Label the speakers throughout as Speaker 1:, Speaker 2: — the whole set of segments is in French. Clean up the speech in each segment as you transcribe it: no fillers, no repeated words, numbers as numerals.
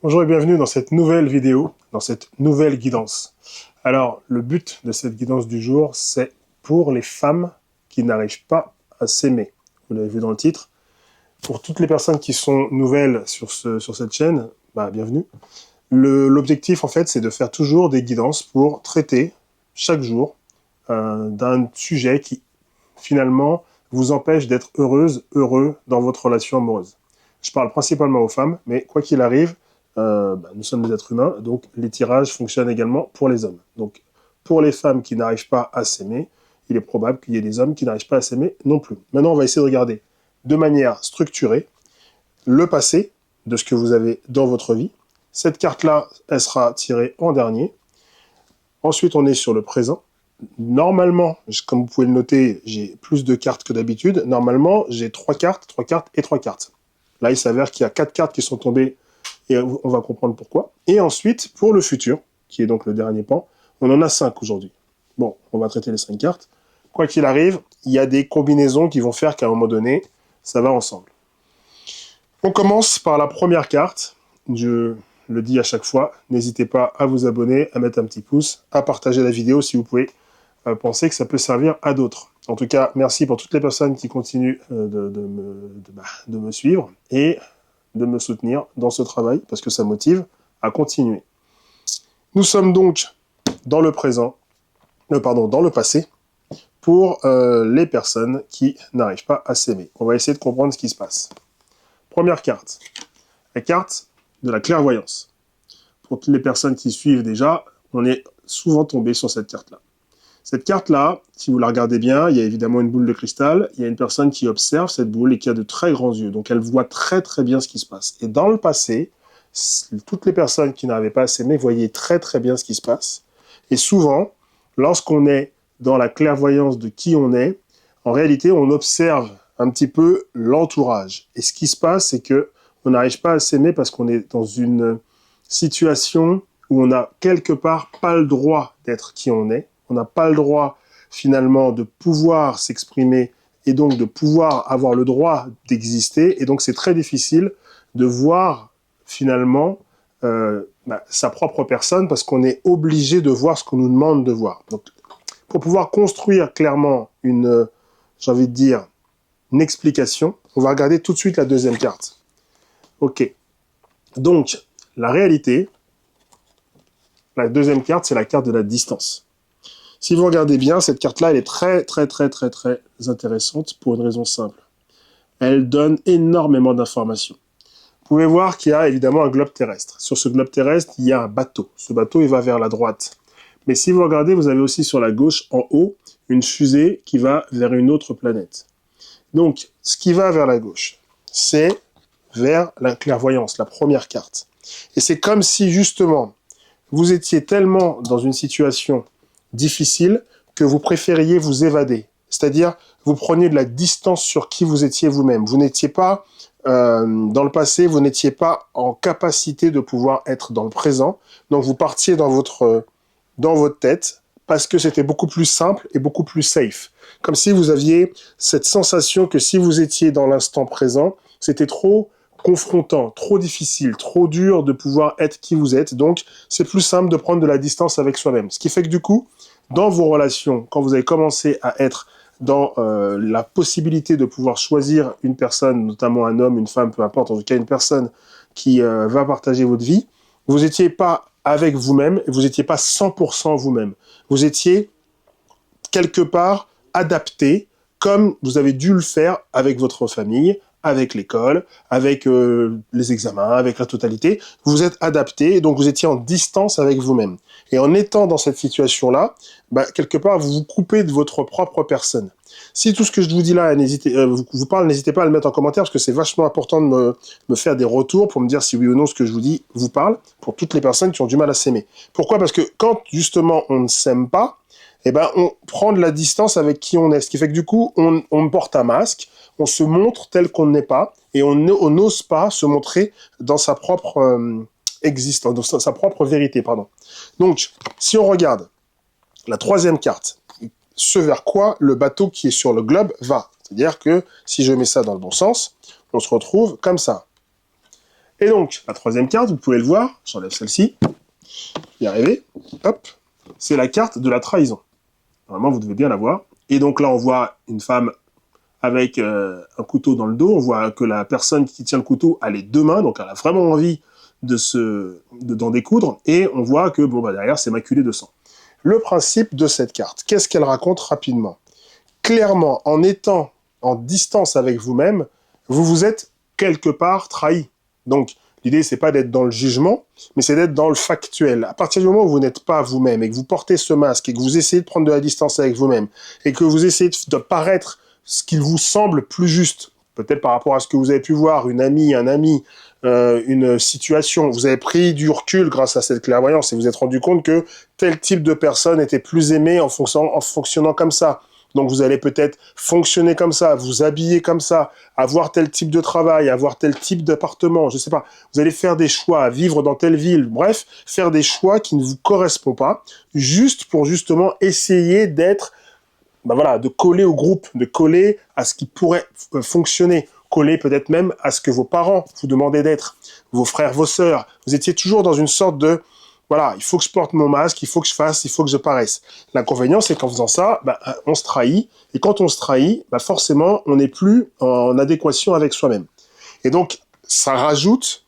Speaker 1: Bonjour et bienvenue dans cette nouvelle vidéo, dans cette nouvelle guidance. Alors, le but de cette guidance du jour, c'est pour les femmes qui n'arrivent pas à s'aimer. Vous l'avez vu dans le titre. Pour toutes les personnes qui sont nouvelles sur cette chaîne, bienvenue. L'objectif, en fait, c'est de faire toujours des guidances pour traiter, chaque jour, d'un sujet qui, finalement, vous empêche d'être heureuse, heureux dans votre relation amoureuse. Je parle principalement aux femmes, mais quoi qu'il arrive, nous sommes des êtres humains, donc les tirages fonctionnent également pour les hommes. Donc, pour les femmes qui n'arrivent pas à s'aimer, il est probable qu'il y ait des hommes qui n'arrivent pas à s'aimer non plus. Maintenant, on va essayer de regarder de manière structurée le passé de ce que vous avez dans votre vie. Cette carte-là, elle sera tirée en dernier. Ensuite, on est sur le présent. Normalement, comme vous pouvez le noter, j'ai plus de cartes que d'habitude. Normalement, j'ai 3 cartes et 3 cartes. Là, il s'avère qu'il y a 4 cartes qui sont tombées et on va comprendre pourquoi. Et ensuite, pour le futur, qui est donc le dernier pan, on en a 5 aujourd'hui. Bon, on va traiter les 5 cartes. Quoi qu'il arrive, il y a des combinaisons qui vont faire qu'à un moment donné, ça va ensemble. On commence par la première carte. Je le dis à chaque fois, n'hésitez pas à vous abonner, à mettre un petit pouce, à partager la vidéo si vous pouvez penser que ça peut servir à d'autres. En tout cas, merci pour toutes les personnes qui continuent de me suivre et de me soutenir dans ce travail, parce que ça motive à continuer. Nous sommes donc dans le présent, dans le passé, pour les personnes qui n'arrivent pas à s'aimer. On va essayer de comprendre ce qui se passe. Première carte, la carte de la clairvoyance. Pour toutes les personnes qui suivent déjà, on est souvent tombé sur cette carte-là. Cette carte-là, si vous la regardez bien, il y a évidemment une boule de cristal, il y a une personne qui observe cette boule et qui a de très grands yeux, donc elle voit très très bien ce qui se passe. Et dans le passé, toutes les personnes qui n'arrivaient pas à s'aimer voyaient très très bien ce qui se passe. Et souvent, lorsqu'on est dans la clairvoyance de qui on est, en réalité, on observe un petit peu l'entourage. Et ce qui se passe, c'est que on n'arrive pas à s'aimer parce qu'on est dans une situation où on n'a quelque part pas le droit d'être qui on est. On n'a pas le droit, finalement, de pouvoir s'exprimer et donc de pouvoir avoir le droit d'exister. Et donc, c'est très difficile de voir, finalement, sa propre personne parce qu'on est obligé de voir ce qu'on nous demande de voir. Donc, pour pouvoir construire clairement une, j'ai envie de dire, une explication, on va regarder tout de suite la deuxième carte. Ok. Donc, la réalité, la deuxième carte, c'est la carte de la distance. Si vous regardez bien, cette carte-là, elle est très, très, très, très, très intéressante pour une raison simple. Elle donne énormément d'informations. Vous pouvez voir qu'il y a évidemment un globe terrestre. Sur ce globe terrestre, il y a un bateau. Ce bateau, il va vers la droite. Mais si vous regardez, vous avez aussi sur la gauche, en haut, une fusée qui va vers une autre planète. Donc, ce qui va vers la gauche, c'est vers la clairvoyance, la première carte. Et c'est comme si, justement, vous étiez tellement dans une situation difficile que vous préfériez vous évader. C'est-à-dire, vous preniez de la distance sur qui vous étiez vous-même. Vous n'étiez pas, dans le passé, vous n'étiez pas en capacité de pouvoir être dans le présent. Donc, vous partiez dans votre tête parce que c'était beaucoup plus simple et beaucoup plus safe. Comme si vous aviez cette sensation que si vous étiez dans l'instant présent, c'était trop confrontant, trop difficile, trop dur de pouvoir être qui vous êtes. Donc, c'est plus simple de prendre de la distance avec soi-même. Ce qui fait que du coup, dans vos relations, quand vous avez commencé à être dans la possibilité de pouvoir choisir une personne, notamment un homme, une femme, peu importe, en tout cas une personne qui va partager votre vie, vous n'étiez pas avec vous-même, vous n'étiez pas 100% vous-même. Vous étiez quelque part adapté, comme vous avez dû le faire avec votre famille, avec l'école, avec les examens, avec la totalité. Vous êtes adapté, et donc vous étiez en distance avec vous-même. Et en étant dans cette situation-là, quelque part, vous vous coupez de votre propre personne. Si tout ce que je vous dis là vous parle, n'hésitez pas à le mettre en commentaire, parce que c'est vachement important de me faire des retours pour me dire si oui ou non ce que je vous dis vous parle, pour toutes les personnes qui ont du mal à s'aimer. Pourquoi ? Parce que quand, justement, on ne s'aime pas, on prend de la distance avec qui on est. Ce qui fait que du coup, on porte un masque, on se montre tel qu'on n'est pas, et on n'ose pas se montrer dans sa propre existence, dans sa propre vérité, pardon. Donc, si on regarde la troisième carte, ce vers quoi le bateau qui est sur le globe va. C'est-à-dire que si je mets ça dans le bon sens, on se retrouve comme ça. Et donc, la troisième carte, vous pouvez le voir, j'enlève celle-ci, je vais y arriver, hop, c'est la carte de la trahison. Normalement, vous devez bien la voir. Et donc là, on voit une femme avec un couteau dans le dos, on voit que la personne qui tient le couteau a les deux mains, donc elle a vraiment envie d'en découdre, et on voit que bon, bah, derrière, c'est maculé de sang. Le principe de cette carte, qu'est-ce qu'elle raconte rapidement? Clairement, en étant en distance avec vous-même, vous vous êtes quelque part trahi. Donc, l'idée, c'est pas d'être dans le jugement, mais c'est d'être dans le factuel. À partir du moment où vous n'êtes pas vous-même, et que vous portez ce masque, et que vous essayez de prendre de la distance avec vous-même, et que vous essayez de paraître ce qu'il vous semble plus juste, peut-être par rapport à ce que vous avez pu voir, une amie, un ami, une situation, vous avez pris du recul grâce à cette clairvoyance, et vous vous êtes rendu compte que tel type de personne était plus aimé en fonctionnant comme ça. Donc vous allez peut-être fonctionner comme ça, vous habiller comme ça, avoir tel type de travail, avoir tel type d'appartement, je sais pas. Vous allez faire des choix, vivre dans telle ville, bref, faire des choix qui ne vous correspondent pas, juste pour justement essayer d'être, ben voilà, de coller au groupe, de coller à ce qui pourrait fonctionner, coller peut-être même à ce que vos parents vous demandaient d'être, vos frères, vos sœurs. Vous étiez toujours dans une sorte de voilà, il faut que je porte mon masque, il faut que je fasse, il faut que je paraisse. L'inconvénient, c'est qu'en faisant ça, bah, on se trahit. Et quand on se trahit, bah, forcément, on n'est plus en adéquation avec soi-même. Et donc, ça rajoute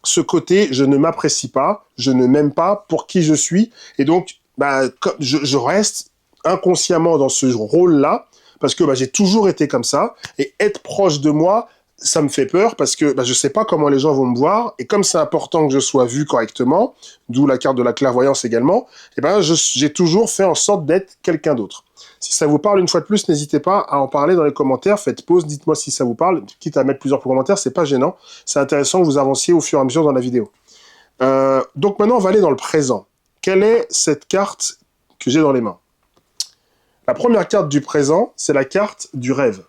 Speaker 1: ce côté, je ne m'apprécie pas, je ne m'aime pas pour qui je suis. Et donc, bah, je reste inconsciemment dans ce rôle-là, parce que bah, j'ai toujours été comme ça. Et être proche de moi, ça me fait peur parce que bah, je sais pas comment les gens vont me voir, et comme c'est important que je sois vu correctement, d'où la carte de la clairvoyance également, et ben j'ai toujours fait en sorte d'être quelqu'un d'autre. Si ça vous parle une fois de plus, n'hésitez pas à en parler dans les commentaires, faites pause, dites-moi si ça vous parle, quitte à mettre plusieurs commentaires, c'est pas gênant, c'est intéressant que vous avanciez au fur et à mesure dans la vidéo. Donc maintenant on va aller dans le présent. Quelle est cette carte que j'ai dans les mains? La première carte du présent, c'est la carte du rêve.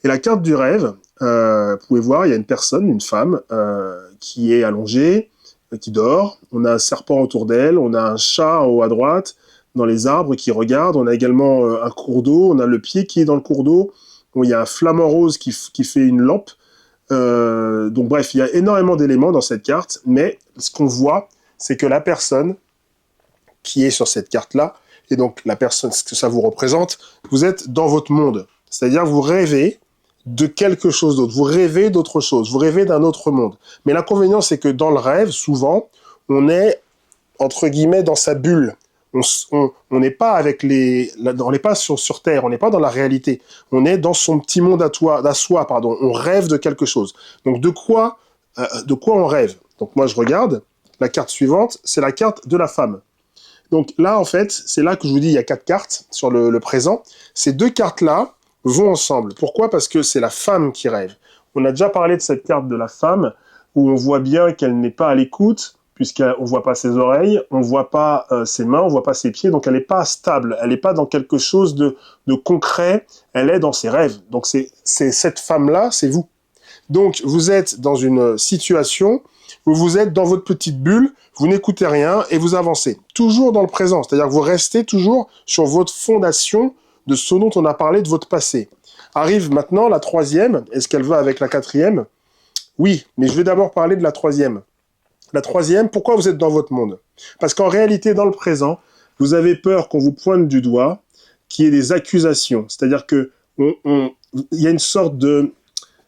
Speaker 1: Et la carte du rêve, vous pouvez voir, il y a une personne, une femme, qui est allongée, qui dort. On a un serpent autour d'elle, on a un chat en haut à droite, dans les arbres qui regarde. On a également un cours d'eau, on a le pied qui est dans le cours d'eau. Bon, il y a un flamant rose qui fait une lampe. Donc bref, il y a énormément d'éléments dans cette carte, mais ce qu'on voit, c'est que la personne qui est sur cette carte-là, et donc la personne, ce que ça vous représente, vous êtes dans votre monde. C'est-à-dire vous rêvez de quelque chose d'autre, vous rêvez d'autre chose, vous rêvez d'un autre monde. Mais l'inconvénient, c'est que dans le rêve, souvent, on est, entre guillemets, dans sa bulle. On n'est pas avec on n'est pas sur Terre, on n'est pas dans la réalité. On est dans son petit monde à soi, pardon. On rêve de quelque chose. Donc de quoi on rêve? Donc moi, je regarde, la carte suivante, c'est la carte de la femme. Donc là, en fait, c'est là que je vous dis, il y a 4 cartes sur le présent. Ces 2 cartes-là vont ensemble. Pourquoi? Parce que c'est la femme qui rêve. On a déjà parlé de cette carte de la femme, où on voit bien qu'elle n'est pas à l'écoute, puisqu'on ne voit pas ses oreilles, on ne voit pas ses mains, on ne voit pas ses pieds, donc elle n'est pas stable, elle n'est pas dans quelque chose de concret, elle est dans ses rêves. Donc c'est cette femme-là, c'est vous. Donc vous êtes dans une situation où vous êtes dans votre petite bulle, vous n'écoutez rien et vous avancez. Toujours dans le présent, c'est-à-dire que vous restez toujours sur votre fondation de ce dont on a parlé de votre passé. Arrive maintenant la troisième, est-ce qu'elle va avec la quatrième? Oui, mais je vais d'abord parler de la troisième. La troisième, pourquoi vous êtes dans votre monde? Parce qu'en réalité, dans le présent, vous avez peur qu'on vous pointe du doigt, qu'il y ait des accusations. C'est-à-dire que il y a une sorte de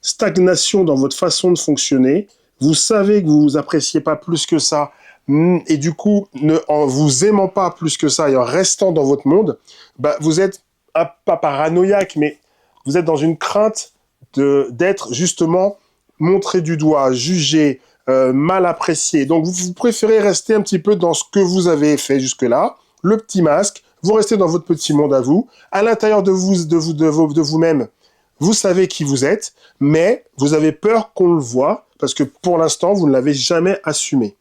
Speaker 1: stagnation dans votre façon de fonctionner. Vous savez que vous vous appréciez pas plus que ça, et du coup, en vous aimant pas plus que ça et en restant dans votre monde, bah, vous êtes pas paranoïaque, mais vous êtes dans une crainte d'être justement montré du doigt, jugé, mal apprécié. Donc vous préférez rester un petit peu dans ce que vous avez fait jusque-là, le petit masque, vous restez dans votre petit monde à vous, à l'intérieur de vous-même, vous savez qui vous êtes, mais vous avez peur qu'on le voie, parce que pour l'instant, vous ne l'avez jamais assumé.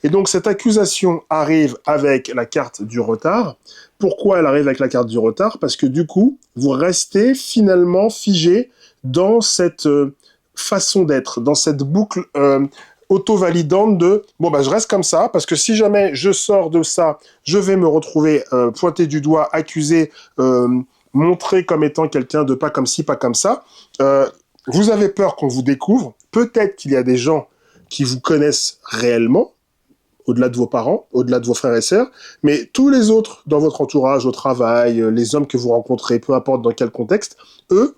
Speaker 1: Et donc cette accusation arrive avec la carte du retard. Pourquoi elle arrive avec la carte du retard? Parce que du coup, vous restez finalement figé dans cette façon d'être, dans cette boucle auto-validante de « bon, bah, je reste comme ça, parce que si jamais je sors de ça, je vais me retrouver pointé du doigt, accusé, montré comme étant quelqu'un de pas comme ci, pas comme ça. Vous avez peur qu'on vous découvre. Peut-être qu'il y a des gens qui vous connaissent réellement, au-delà de vos parents, au-delà de vos frères et sœurs, mais tous les autres dans votre entourage, au travail, les hommes que vous rencontrez, peu importe dans quel contexte, eux,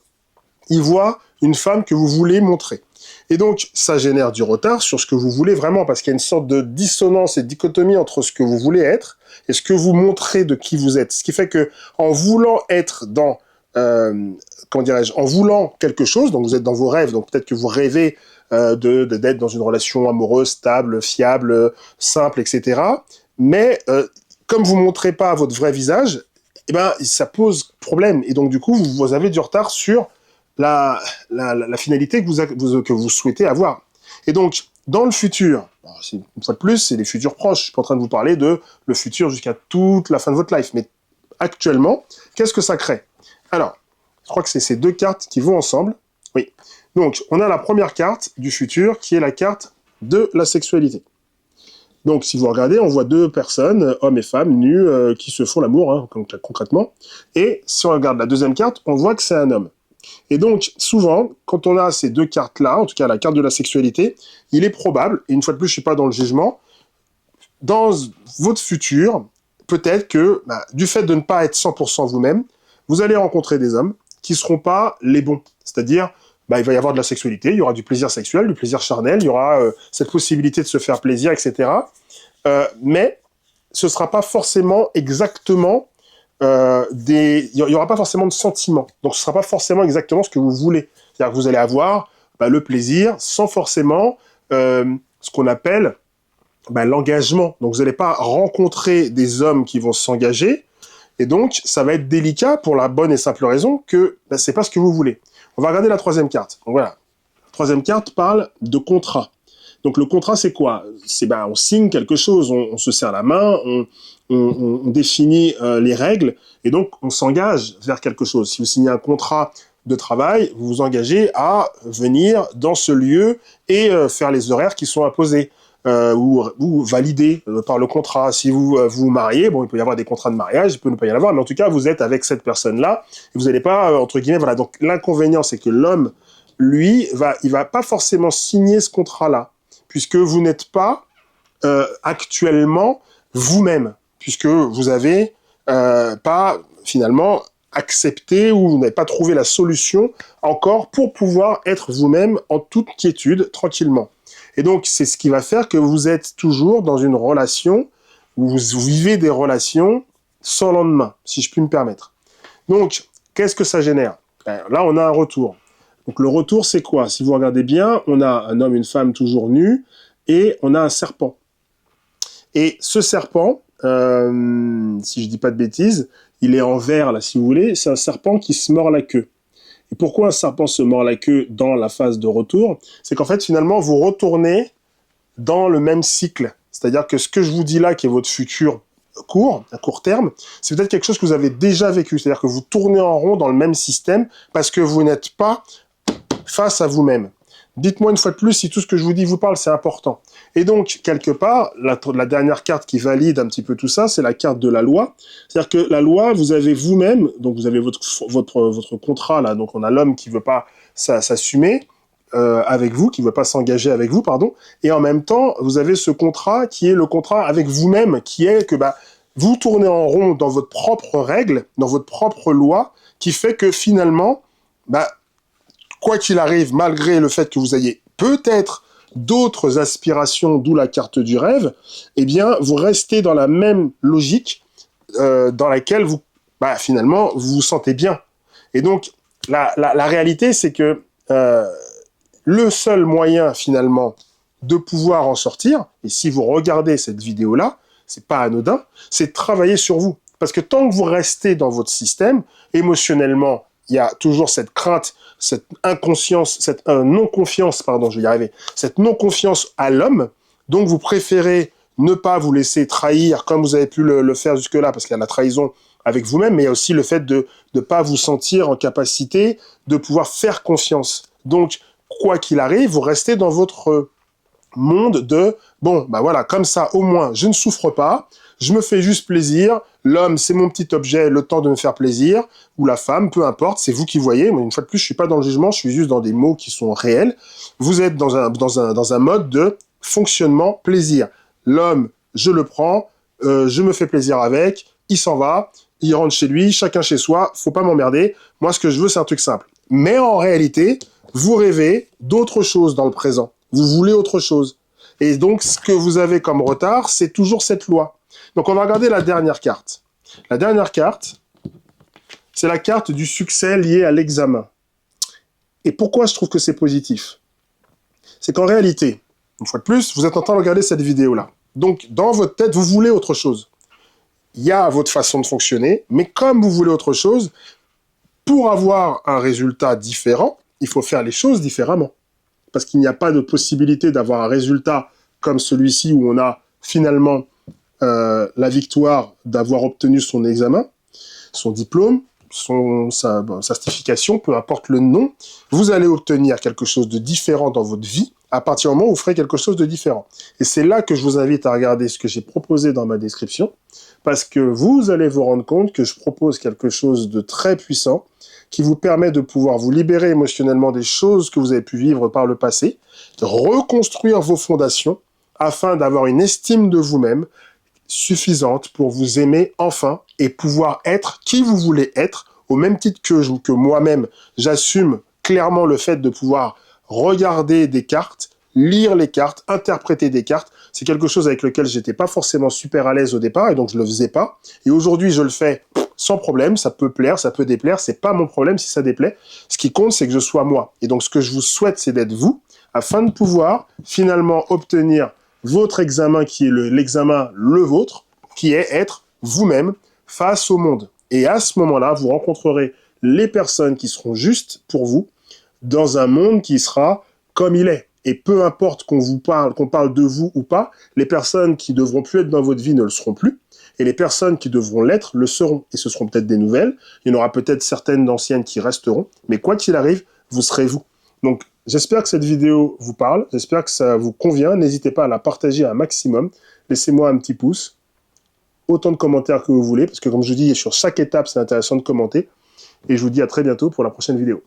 Speaker 1: ils voient une femme que vous voulez montrer. Et donc, ça génère du retard sur ce que vous voulez vraiment, parce qu'il y a une sorte de dissonance et de dichotomie entre ce que vous voulez être et ce que vous montrez de qui vous êtes. Ce qui fait que, en voulant être dans, comment dirais-je, en voulant quelque chose, donc vous êtes dans vos rêves, donc peut-être que vous rêvez d'être dans une relation amoureuse, stable, fiable, simple, etc. Mais comme vous montrez pas votre vrai visage, eh ben, ça pose problème. Et donc, du coup, vous avez du retard sur la finalité que vous souhaitez avoir. Et donc, dans le futur, une fois de plus, c'est les futurs proches. Je suis pas en train de vous parler de le futur jusqu'à toute la fin de votre life. Mais actuellement, qu'est-ce que ça crée? Alors, je crois que c'est ces deux cartes qui vont ensemble. Oui. Donc, on a la première carte du futur qui est la carte de la sexualité. Donc, si vous regardez, on voit deux personnes, hommes et femmes, nus, qui se font l'amour, hein, concrètement. Et si on regarde la deuxième carte, on voit que c'est un homme. Et donc, souvent, quand on a ces deux cartes-là, en tout cas la carte de la sexualité, il est probable, et une fois de plus, je ne suis pas dans le jugement, dans votre futur, peut-être que, du fait de ne pas être 100% vous-même, vous allez rencontrer des hommes qui ne seront pas les bons. C'est-à-dire, il va y avoir de la sexualité, il y aura du plaisir sexuel, du plaisir charnel, il y aura cette possibilité de se faire plaisir, etc. Mais ce ne sera pas forcément exactement il y aura pas forcément de sentiments. Donc, ce sera pas forcément exactement ce que vous voulez. C'est-à-dire que vous allez avoir le plaisir sans forcément ce qu'on appelle l'engagement. Donc, vous n'allez pas rencontrer des hommes qui vont s'engager. Et donc, ça va être délicat pour la bonne et simple raison que c'est pas ce que vous voulez. On va regarder la troisième carte. Donc, voilà. La troisième carte parle de contrat. Donc, le contrat, c'est quoi? C'est on signe quelque chose, on se serre la main, on définit les règles, et donc on s'engage vers quelque chose. Si vous signez un contrat de travail, vous vous engagez à venir dans ce lieu et faire les horaires qui sont imposés, ou validés par le contrat. Si vous vous mariez, il peut y avoir des contrats de mariage, il peut ne pas y en avoir, mais en tout cas, vous êtes avec cette personne-là, et vous n'allez pas, entre guillemets, voilà. Donc l'inconvénient, c'est que l'homme, lui, il va pas forcément signer ce contrat-là, puisque vous n'êtes pas actuellement vous-même, puisque vous n'avez pas finalement accepté ou vous n'avez pas trouvé la solution encore pour pouvoir être vous-même en toute quiétude, tranquillement. Et donc, c'est ce qui va faire que vous êtes toujours dans une relation où vous vivez des relations sans lendemain, si je puis me permettre. Donc, qu'est-ce que ça génère? Là, on a un retour. Donc, le retour, c'est quoi? Si vous regardez bien, on a un homme, une femme toujours nus, et on a un serpent. Et ce serpent, si je dis pas de bêtises, il est en vert, là, si vous voulez, c'est un serpent qui se mord la queue. Et pourquoi un serpent se mord la queue dans la phase de retour? C'est qu'en fait, finalement, vous retournez dans le même cycle. C'est-à-dire que ce que je vous dis là, qui est votre futur à court terme, c'est peut-être quelque chose que vous avez déjà vécu. C'est-à-dire que vous tournez en rond dans le même système parce que vous n'êtes pas face à vous-même. Dites-moi une fois de plus si tout ce que je vous dis vous parle, c'est important. Et donc, quelque part, la dernière carte qui valide un petit peu tout ça, c'est la carte de la loi. C'est-à-dire que la loi, vous avez vous-même, donc vous avez votre contrat, là, donc on a l'homme qui veut pas s'assumer avec vous, qui veut pas s'engager avec vous, pardon, et en même temps, vous avez ce contrat qui est le contrat avec vous-même, qui est que vous tournez en rond dans votre propre règle, dans votre propre loi, qui fait que finalement, quoi qu'il arrive, malgré le fait que vous ayez peut-être d'autres aspirations, d'où la carte du rêve, eh bien, vous restez dans la même logique dans laquelle vous, finalement, vous vous sentez bien. Et donc, la réalité, c'est que le seul moyen, finalement, de pouvoir en sortir, et si vous regardez cette vidéo-là, c'est pas anodin, c'est de travailler sur vous. Parce que tant que vous restez dans votre système, émotionnellement, il y a toujours cette crainte, cette inconscience, cette non-confiance, je vais y arriver, cette non-confiance à l'homme, donc vous préférez ne pas vous laisser trahir comme vous avez pu le faire jusque-là, parce qu'il y a la trahison avec vous-même, mais il y a aussi le fait de ne pas vous sentir en capacité de pouvoir faire confiance. Donc, quoi qu'il arrive, vous restez dans votre monde de, bon, bah voilà, comme ça, au moins, je ne souffre pas, je me fais juste plaisir, l'homme, c'est mon petit objet, le temps de me faire plaisir, ou la femme, peu importe, c'est vous qui voyez, moi, une fois de plus, je suis pas dans le jugement, je suis juste dans des mots qui sont réels. Vous êtes dans un mode de fonctionnement plaisir. L'homme, je le prends, je me fais plaisir avec, il s'en va, il rentre chez lui, chacun chez soi, faut pas m'emmerder. Moi, ce que je veux, c'est un truc simple. Mais en réalité, vous rêvez d'autre chose dans le présent. Vous voulez autre chose. Et donc, ce que vous avez comme retard, c'est toujours cette loi. Donc, on va regarder la dernière carte. La dernière carte, c'est la carte du succès lié à l'examen. Et pourquoi je trouve que c'est positif? C'est qu'en réalité, une fois de plus, vous êtes en train de regarder cette vidéo-là. Donc, dans votre tête, vous voulez autre chose. Il y a votre façon de fonctionner, mais comme vous voulez autre chose, pour avoir un résultat différent, il faut faire les choses différemment. Parce qu'il n'y a pas de possibilité d'avoir un résultat comme celui-ci où on a finalement la victoire d'avoir obtenu son examen, son diplôme, sa certification, peu importe le nom, vous allez obtenir quelque chose de différent dans votre vie à partir du moment où vous ferez quelque chose de différent. Et c'est là que je vous invite à regarder ce que j'ai proposé dans ma description, parce que vous allez vous rendre compte que je propose quelque chose de très puissant qui vous permet de pouvoir vous libérer émotionnellement des choses que vous avez pu vivre par le passé, de reconstruire vos fondations afin d'avoir une estime de vous-même suffisante pour vous aimer enfin et pouvoir être qui vous voulez être, au même titre que moi-même, j'assume clairement le fait de pouvoir regarder des cartes, lire les cartes, interpréter des cartes. C'est quelque chose avec lequel j'étais pas forcément super à l'aise au départ et donc je le faisais pas. Et aujourd'hui, je le fais sans problème. Ça peut plaire, ça peut déplaire. C'est pas mon problème si ça déplaît. Ce qui compte, c'est que je sois moi. Et donc, ce que je vous souhaite, c'est d'être vous afin de pouvoir finalement obtenir votre examen qui est l'examen le vôtre, qui est être vous-même face au monde. Et à ce moment-là, vous rencontrerez les personnes qui seront justes pour vous dans un monde qui sera comme il est. Et peu importe qu'on parle de vous ou pas, les personnes qui devront plus être dans votre vie ne le seront plus. Et les personnes qui devront l'être le seront. Et ce seront peut-être des nouvelles. Il y en aura peut-être certaines d'anciennes qui resteront. Mais quoi qu'il arrive, vous serez vous. Donc, j'espère que cette vidéo vous parle. J'espère que ça vous convient. N'hésitez pas à la partager un maximum. Laissez-moi un petit pouce. Autant de commentaires que vous voulez. Parce que comme je dis, sur chaque étape, c'est intéressant de commenter. Et je vous dis à très bientôt pour la prochaine vidéo.